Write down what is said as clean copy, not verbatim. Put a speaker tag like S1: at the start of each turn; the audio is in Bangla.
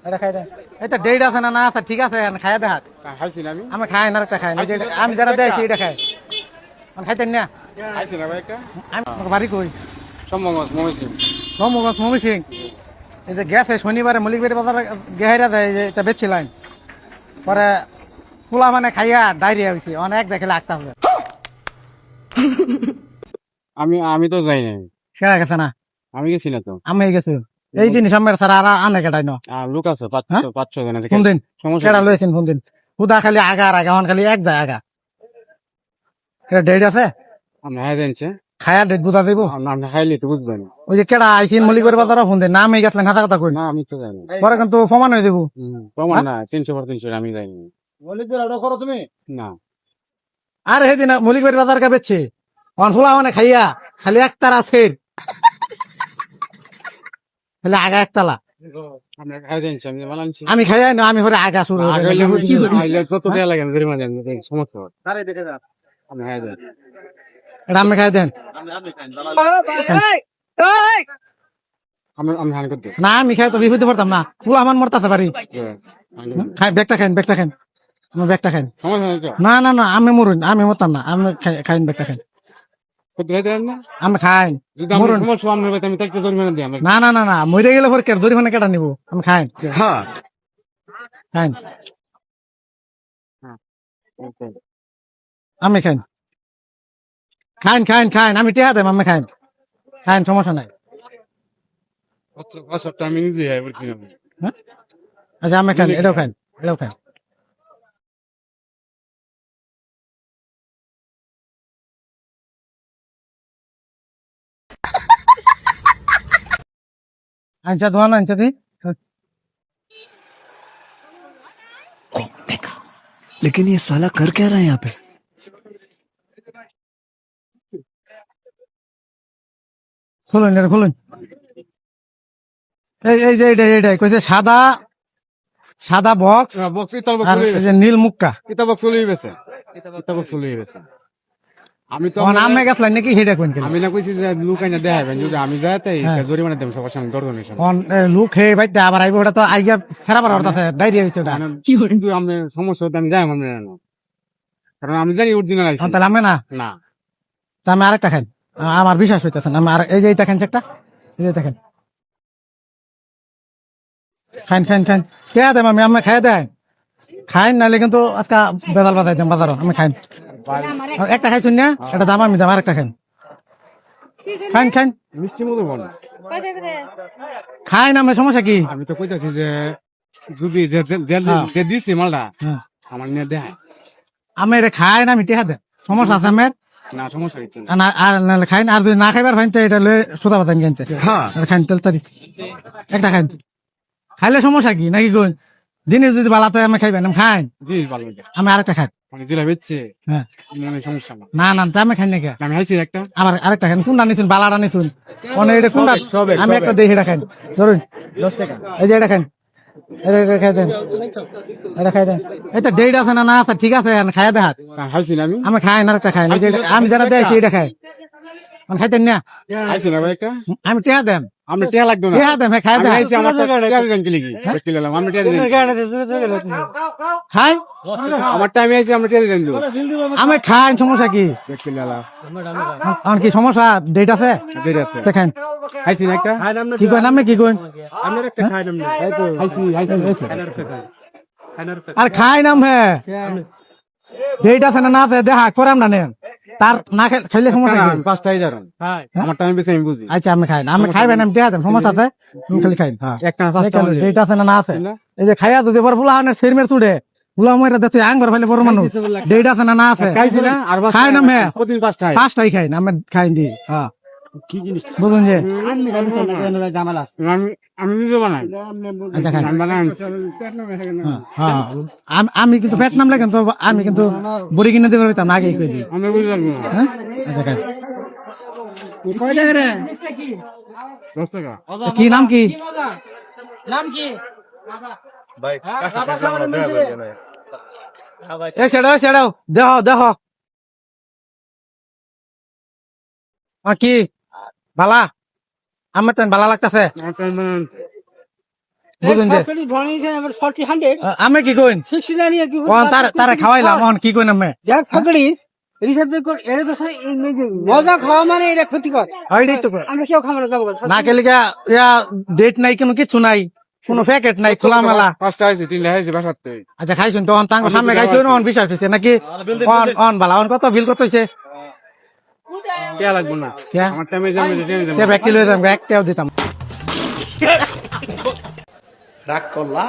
S1: এটা খাই দেন। এই তো ডেট আছে না না আছে ঠিক আছে খাইয়া দেখা।
S2: খাইছি না
S1: আমি খাই না একটা খাই আমি যারা দেখছি এটা খাই আমি খাইতেন না।
S2: খাইছি না ভাই একটা
S1: আমি তোমার বাড়ি কই
S2: সম্ভব মহিষী
S1: মোহাম্মদ মমি সিং। এই যে গেছে শনিবারে মলিকবাড়ি বাজারে গেহাইরা যায় যে এটা বেচছিলাম পরে পোলা মানে খাইয়া ডায়রিয়া হয়েছে অনেক দেখলে আঁকতে হবে
S2: আমি আমি তো যাই নাই
S1: সেরা গেছে না
S2: আমি গেছি না তো
S1: আমি গেছি এই জিনিস আমার সারা আর আনে কেটাই না
S2: আর লোক আছে পাঁচ ছ জন আছে
S1: কোন দিন
S2: সমস্যা
S1: কেটা লয়েছেন কোন দিন হুদা খালি আগা আর আগা আমার খালি এক যায় আগা এটা ডেট আছে
S2: আপনি হ্যাঁ জানছে
S1: খায়া ডেট বুঝা দিব
S2: আপনি খাইলে তো বুঝবেন
S1: ওই যে কেডা আইসিন মলিকবাড়ি বাজারে ফোন দেন নামে গেছিলেন হাতা কথা কই
S2: না আমি তো যাই না
S1: পরে কিন্তু প্রমাণ হয়ে দেবো
S2: প্রমাণ না 300 আমি যাইনি
S1: করো তুমি
S2: না
S1: আর সেদিন মলিকবাড়ি বাজার কে বেচছে অনফুলা মানে খাইয়া খালি একতারা আছে খালি আগা একতলা
S2: আপনার খাই জানছে আমি বানাচ্ছি
S1: আমি খাইয়া না আমি হরে আগা শুরু
S2: আইলে কত দেয়া লাগে ধরে মানে সমস্যা হয় আপনি হ্যাঁ দেন
S1: এটা আমি খাই দেন
S2: আমি হান করতে
S1: না আমি খাই তো বিপদে পড়তাম না পুলা আমার মরতাতে পারি খাই ব্যাগটা খাইন ব্যাগটা খাইন আমার ব্যাগটা খাইন
S2: সমস্যা নাই তো
S1: না না না আমি মরুন আমি মরতাম না আমি খাইন ব্যাগটা খাইন
S2: কত দেয় দেন না
S1: আমি খাইন
S2: যদি আমার সমস্যা আমি আমি তাকে জরিমানা দিই আমি
S1: না না না না মরে গেলে পরে জরিমানা কেটা নিবো আমি খাইন
S2: হ্যাঁ
S1: খাইন আমি খাইন খাইন খাইন খাইন আমি টেহা দেব আমি খাইন খাইন সমস্যা নাই
S2: সবটা আমি নিজে হ্যাঁ বলছি আমি
S1: হ্যাঁ? আচ্ছা আমি খাইন এটাও খাইন এটাও খাইন আচ্ছা ধোয়া না আচ্ছা দি
S3: लेकिन ये साला कर क्या रहा है यहाँ पे।
S1: খুলুন এটা খুলুন এই যে এইটাই কইছে সাদা সাদা বক্স
S2: বক্স ইতাল
S1: আর এই যে নীল মুক্কা
S2: কিতাব বক্স চলে গেছে কিতাব বক্স চলে গেছে আমি তো
S1: নামে গেছিলেন নাকি সেটা কোন
S2: আমি না কইছি যে লুকাই না দেখাবেন যদি আমি যাই তাই জরিমানা দেব সবার সামনে দর্শনের সামনে
S1: লুক হে বাইতে আবার আইব ওটা তো আইগা ফেরা বার হতাছে ডায়রিয়া হইতো ওটা
S2: কিন্তু আমি সমস্যা হতে আমি যাই আমি না কারণ আমি জানি অরিজিনাল আইছি
S1: তাহলে আমি না
S2: না
S1: তা আমি আরেকটা খাই আমার বিশ্বাস হইতেছে না আমার এই যে এইটা খান একটা এই যে দেখেন খাইন খাইন খাইন কে দেম আমি খাই দেন খাইন নাহলে কিন্তু আজকে বেদাল বাজাই দেন বাজারও আমি খাইন একটা খাইছুন না এটা দাম আমি দাম আরেকটা খাইন খাইন খাইন
S2: মিষ্টি মতো বল
S1: খাইন আমি সমস্যা কি
S2: আমি তো কইতাছি যে যদি যে দিছি মালটা আমার নিয়ে দেয়
S1: আমি এটা খাই না আমি টেহা দেন সমস্যা আছে আমার
S2: না সমস্যা হইতো
S1: আর নাহলে খাইন আর যদি না খাইবার ফাইন তো এটা লয়ে সোদা বাতান কিনতে খাইন তেল তারি একটা খাইন খাইলে সমস্যা কি নাকি কোন দিনে যদি বালাতে আমি খাইবেন আমি খাইন
S2: জি ভালো
S1: আমি আরেকটা খাই
S2: মানে যেটা বেচছে
S1: হ্যাঁ
S2: সমস্যা না
S1: না না তা আমি খাই নাকি
S2: আমি খাইছি একটা
S1: আমার আরেকটা খান কোনটা নিছুন বালাটা নিছুন অনেক এটা কোনটা আমি একটা দেখি এটা খাইন ধরুন 10 টাকা এই যে এটা খাইন এটা খাই দেন এটা খাই দেন এই তো ডেট আছে না না আছে ঠিক আছে খাইয়া দেখা
S2: খাইছি না আমি
S1: খাই না একটা খাই আমি যারা দেখছি এটা খাই আমি খাইতেন না
S2: খাইছি না ভাই একটা
S1: আমি টেহা দেম
S2: আমি টিয়া লাগতো না
S1: টেহা দেম খাই দেন
S2: খাইছি আমার টিয়া দেন কি লিখি দেখি লাম আমি টিয়া দেন
S1: খাই
S2: আমার টাইম আইছে আমরা টিয়া দেন
S1: আমি খাই সমস্যা কি
S2: দেখি লাম
S1: আমার কি সমস্যা ডেট আছে
S2: ঠিক আছে
S1: দেখেন
S2: খাইছি না একটা
S1: কি কইন আমি কি কইন
S2: আপনার একটা খাই নাম এই তো খাইছি
S1: আর খাই নাম হে ডেট আছে না না আছে দেখা করাম না নেন তার না খাইলে সমস্যা কি
S2: পাঁচটাই যারন আমার টাইম বেশি আমি বুঝি
S1: আচ্ছা আমি খাই না আমি খাইবেন আমি টেহা দেম সমস্যা আছে তুমি খালি খাইন হ্যাঁ
S2: একটা পাঁচটা
S1: ডেট আছে না না আছে এই যে খাইয়া যদি বড় ফুলা হানের সেরমের চুড়ে ফুলা মইরা দেখছি আঙ্গর ফেলে বড় মানুষ ডেট আছে না না আছে
S2: খাইছি না আর
S1: খাই নাম হে
S2: প্রতিদিন পাঁচটাই
S1: পাঁচটাই খাই না আমি খাইন দি হ্যাঁ
S2: কি জিনিস
S1: বুঝুন যে
S2: আমি নিজে বানাই
S1: আচ্ছা খাই
S2: আমি বানাই
S1: হ্যাঁ আমি কিন্তু ফ্যাট নামলে কিন্তু আমি কিন্তু বড়ি কিনে দেবে পারতাম না আগে কই দিই
S2: আমি বুঝলাম না
S1: হ্যাঁ আচ্ছা খাই
S2: 10 টাকা
S1: কি নাম কি এ ছেড়াও দেহ কি বালা আমার তেন বালা লাগতাছে বুঝুন যে আমি কি কইন তারা খাওয়াইলাম এখন কি কইন আমি
S4: মজা খাওয়া মানে এটা ক্ষতিকর।
S1: এইটাই তো কই।
S4: আমরা কেউ খাবো না জগবল।
S1: না খেলে ডেট নাই কোনো কিছু নাই কোনো প্যাকেট নাই খোলামেলা।
S2: পাঁচটা হয়েছে, তিনটা হয়েছে বাসাতে।
S1: আচ্ছা খাইছুন তখন তাঙ্গ সামনে খাইছো অন বিশ্বাস হয়েছে নাকি অন বালা অন কত বিল কত হয়েছে
S2: কে লাগবো না,
S1: কে?
S2: আমার টাইমে যাবে, টাইমে যাবে।
S1: ব্যক্তি লয়ে যাম একটাও দিতাম
S5: রাগ করলা